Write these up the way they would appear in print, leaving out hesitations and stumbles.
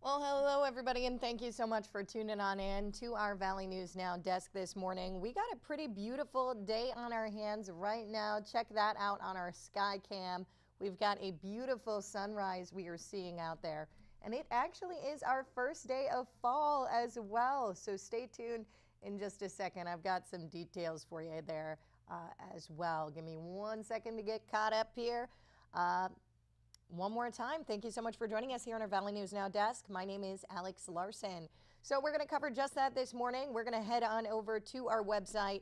Well, hello, everybody, and thank you so much for tuning on in to our Valley News Now desk this morning. We got a pretty beautiful day on our hands right now. Check that out on our sky cam. We've got a beautiful sunrise we are seeing out there, and it actually is our first day of fall as well. So stay tuned in just a second. I've got some details for you there as well. Give me 1 second to get caught up here. One more time, thank you so much for joining us here on our Valley News Now desk. My name is Alex Larson. So we're going to cover just that this morning. We're going to head on over to our website,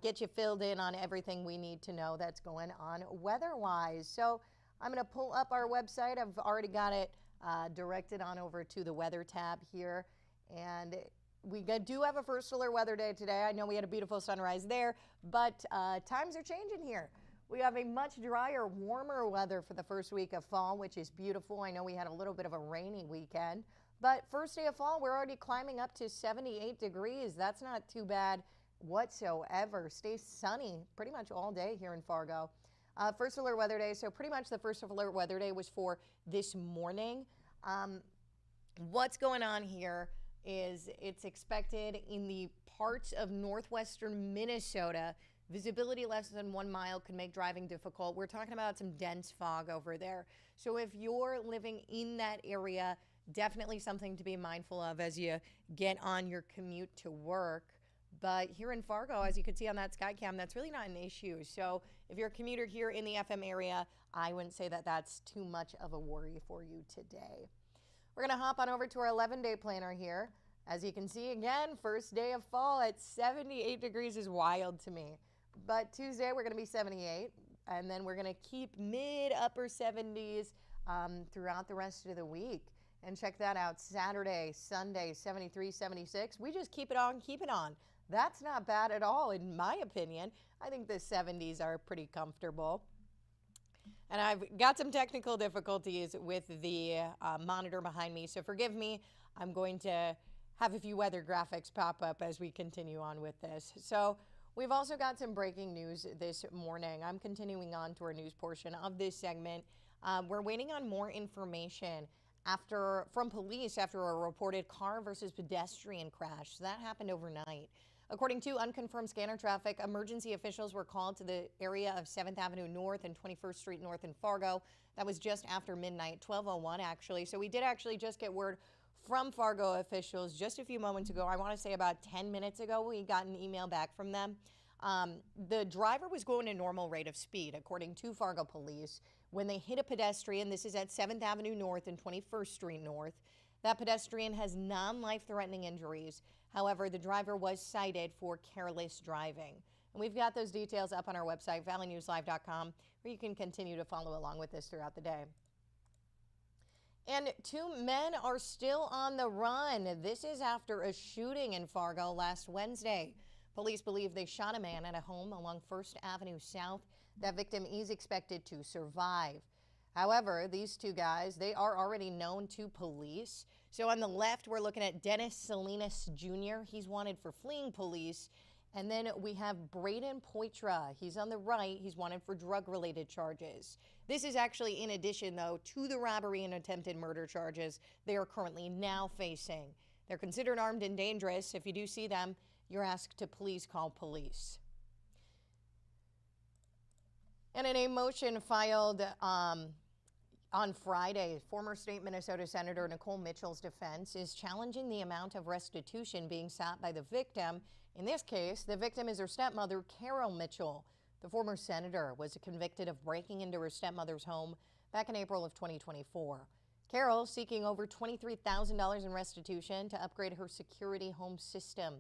get you filled in on everything we need to know that's going on weather-wise. So I'm going to pull up our website. I've already got it directed on over to the weather tab here. And we do have a first alert weather day today. I know we had a beautiful sunrise there, but times are changing here. We have a much drier, warmer weather for the first week of fall, which is beautiful. I know we had a little bit of a rainy weekend, but first day of fall, we're already climbing up to 78 degrees. That's not too bad whatsoever. Stays sunny pretty much all day here in Fargo. First alert weather day, so pretty much the first alert weather day was for this morning. What's going on here is it's expected in the parts of northwestern Minnesota. Visibility less than 1 mile could make driving difficult. We're talking about some dense fog over there. So if you're living in that area, definitely something to be mindful of as you get on your commute to work. But here in Fargo, as you can see on that sky cam, that's really not an issue. So if you're a commuter here in the FM area, I wouldn't say that that's too much of a worry for you today. We're going to hop on over to our 11-day planner here. As you can see, again, first day of fall at 78 degrees is wild to me. But Tuesday, we're going to be 78, and then we're going to keep mid-upper 70s throughout the rest of the week. And check that out, Saturday, Sunday, 73, 76. We just keep it on, keep it on. That's not bad at all, in my opinion. I think the 70s are pretty comfortable. And I've got some technical difficulties with the monitor behind me, so forgive me. I'm going to have a few weather graphics pop up as we continue on with this. So we've also got some breaking news this morning. I'm continuing on to our news portion of this segment. We're waiting on more information from police after a reported car versus pedestrian crash. So that happened overnight. According to unconfirmed scanner traffic, emergency officials were called to the area of 7th Avenue North and 21st Street North in Fargo. That was just after midnight, 12:01 actually. So we did actually just get word from Fargo officials just a few moments ago. I want to say about 10 minutes ago, we got an email back from them. The driver was going a normal rate of speed, according to Fargo police, when they hit a pedestrian. This is at 7th Avenue North and 21st Street North. That pedestrian has non-life-threatening injuries. However, the driver was cited for careless driving. And we've got those details up on our website, valleynewslive.com, where you can continue to follow along with this throughout the day. And 2 men are still on the run. This is after a shooting in Fargo last Wednesday. Police believe they shot a man at a home along 1st Avenue South. That victim is expected to survive. However, these 2 guys, they are already known to police. So on the left, we're looking at Dennis Salinas Jr. He's wanted for fleeing police. And then we have Braden Poitra. He's on the right. He's wanted for drug-related charges. This is actually in addition, though, to the robbery and attempted murder charges they are currently now facing. They're considered armed and dangerous. If you do see them, you're asked to please call police. And in a motion filed on Friday, former state Minnesota Senator Nicole Mitchell's defense is challenging the amount of restitution being sought by the victim. In this case, the victim is her stepmother, Carol Mitchell. The former senator was convicted of breaking into her stepmother's home back in April of 2024. Carol seeking over $23,000 in restitution to upgrade her security home system.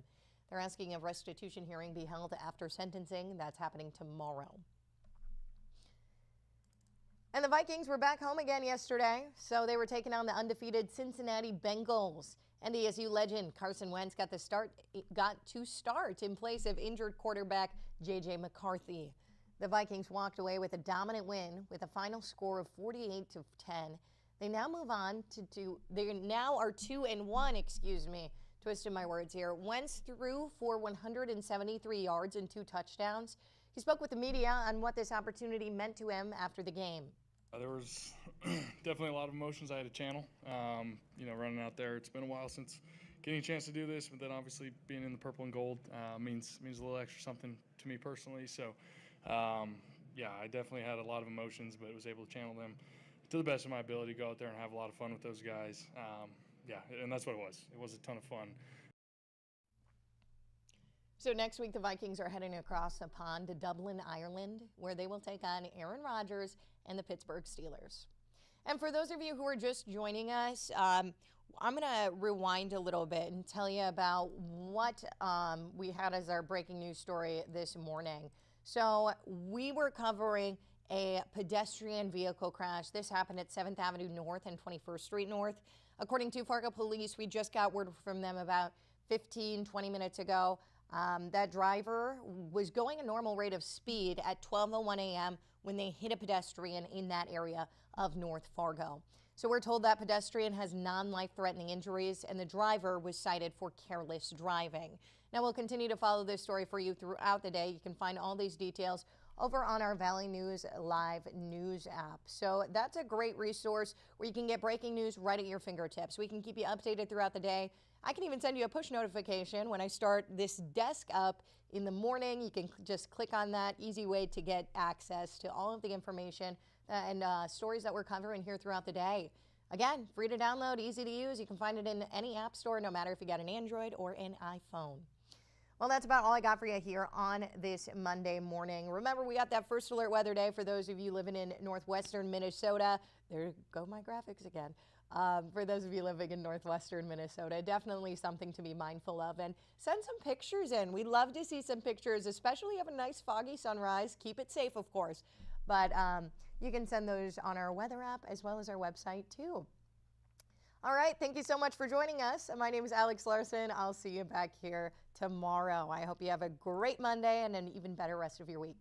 They're asking a restitution hearing be held after sentencing. That's happening tomorrow. And the Vikings were back home again yesterday, so they were taking on the undefeated Cincinnati Bengals. NDSU legend Carson Wentz got to start in place of injured quarterback J.J. McCarthy. The Vikings walked away with a dominant win with a final score of 48-10. They now move on they now are 2-1, twisted my words here. Wentz threw for 173 yards and 2 touchdowns. He spoke with the media on what this opportunity meant to him after the game. There was definitely a lot of emotions I had to channel. Running out there, it's been a while since getting a chance to do this, but then obviously being in the purple and gold means a little extra something to me personally. So, yeah, I definitely had a lot of emotions, but was able to channel them to the best of my ability, go out there and have a lot of fun with those guys. Yeah, and that's what it was. It was a ton of fun. So next week, the Vikings are heading across the pond to Dublin, Ireland, where they will take on Aaron Rodgers and the Pittsburgh Steelers. And for those of you who are just joining us, I'm going to rewind a little bit and tell you about what we had as our breaking news story this morning. So we were covering a pedestrian vehicle crash. This happened at 7th Avenue North and 21st Street North. According to Fargo Police, we just got word from them about 20 minutes ago. That driver was going a normal rate of speed at 12:01 a.m. when they hit a pedestrian in that area of North Fargo. So we're told that pedestrian has non-life-threatening injuries and the driver was cited for careless driving. Now we'll continue to follow this story for you throughout the day. You can find all these details over on our Valley News Live News app. So that's a great resource where you can get breaking news right at your fingertips. We can keep you updated throughout the day. I can even send you a push notification when I start this desk up in the morning. You can just click on that. Easy way to get access to all of the information and stories that we're covering here throughout the day. Again, free to download, easy to use. You can find it in any app store, no matter if you got an Android or an iPhone. Well, that's about all I got for you here on this Monday morning. Remember, we got that first alert weather day for those of you living in northwestern Minnesota. There go my graphics again. For those of you living in northwestern Minnesota, definitely something to be mindful of. And send some pictures in. We'd love to see some pictures, especially of a nice foggy sunrise. Keep it safe, of course. But you can send those on our weather app as well as our website, too. All right, thank you so much for joining us. My name is Alex Larson. I'll see you back here tomorrow. I hope you have a great Monday and an even better rest of your week.